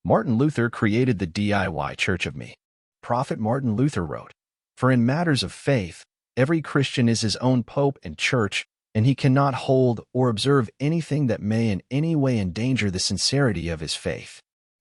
Martin Luther created the DIY Church of Me. Prophet Martin Luther wrote, "For in matters of faith, every Christian is his own pope and church, and he cannot hold or observe anything that may in any way endanger the sincerity of his faith."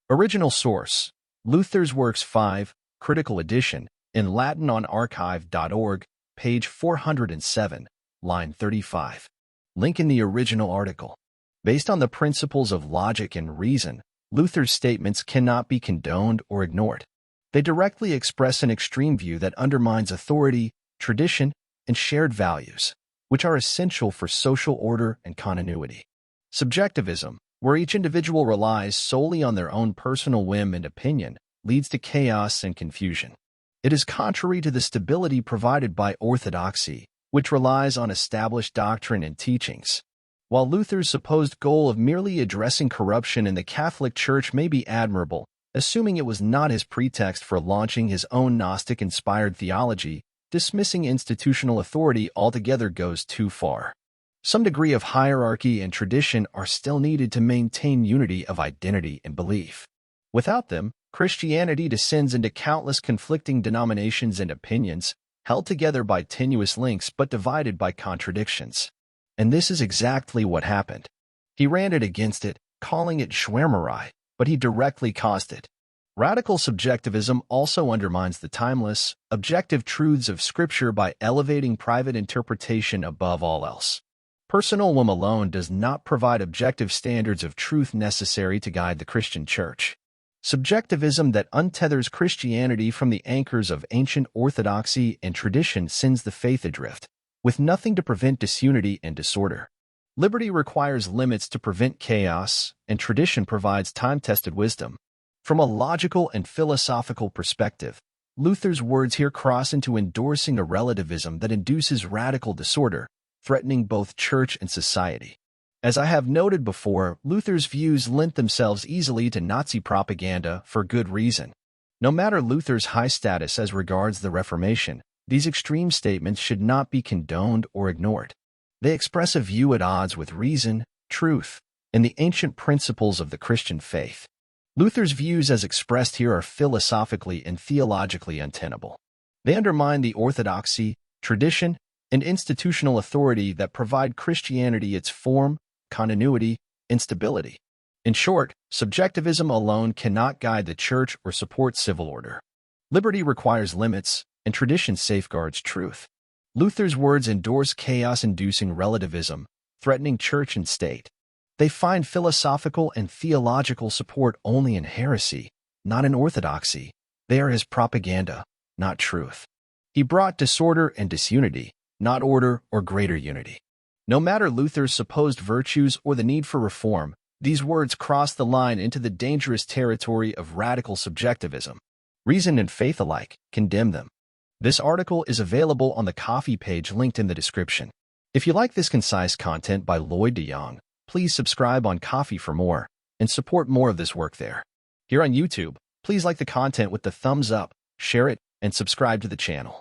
Original source: Luther's Works 5, critical edition, in Latin on archive.org, page 407, line 35. Link in the original article. Based on the principles of logic and reason, Luther's statements cannot be condoned or ignored. They directly express an extreme view that undermines authority, tradition, and shared values, which are essential for social order and continuity. Subjectivism, where each individual relies solely on their own personal whim and opinion, leads to chaos and confusion. It is contrary to the stability provided by orthodoxy, which relies on established doctrine and teachings. While Luther's supposed goal of merely addressing corruption in the Catholic Church may be admirable, assuming it was not his pretext for launching his own Gnostic-inspired theology, dismissing institutional authority altogether goes too far. Some degree of hierarchy and tradition are still needed to maintain unity of identity and belief. Without them, Christianity descends into countless conflicting denominations and opinions, held together by tenuous links but divided by contradictions. And this is exactly what happened. He ranted against it, calling it Schwärmerei, but he directly caused it. Radical subjectivism also undermines the timeless, objective truths of Scripture by elevating private interpretation above all else. Personal whim alone does not provide objective standards of truth necessary to guide the Christian Church. Subjectivism that untethers Christianity from the anchors of ancient orthodoxy and tradition sends the faith adrift, with nothing to prevent disunity and disorder. Liberty requires limits to prevent chaos, and tradition provides time-tested wisdom. From a logical and philosophical perspective, Luther's words here cross into endorsing a relativism that induces radical disorder, threatening both church and society. As I have noted before, Luther's views lent themselves easily to Nazi propaganda for good reason. No matter Luther's high status as regards the Reformation, these extreme statements should not be condoned or ignored. They express a view at odds with reason, truth, and the ancient principles of the Christian faith. Luther's views as expressed here are philosophically and theologically untenable. They undermine the orthodoxy, tradition, and institutional authority that provide Christianity its form, continuity, and stability. In short, subjectivism alone cannot guide the Church or support civil order. Liberty requires limits, and tradition safeguards truth. Luther's words endorse chaos-inducing relativism, threatening church and state. They find philosophical and theological support only in heresy, not in orthodoxy. They are his propaganda, not truth. He brought disorder and disunity, not order or greater unity. No matter Luther's supposed virtues or the need for reform, these words cross the line into the dangerous territory of radical subjectivism. Reason and faith alike condemn them. This article is available on the Ko-fi page linked in the description. If you like this concise content by Lloyd de Jong, please subscribe on Ko-fi for more, and support more of this work there. Here on YouTube, please like the content with the thumbs up, share it, and subscribe to the channel.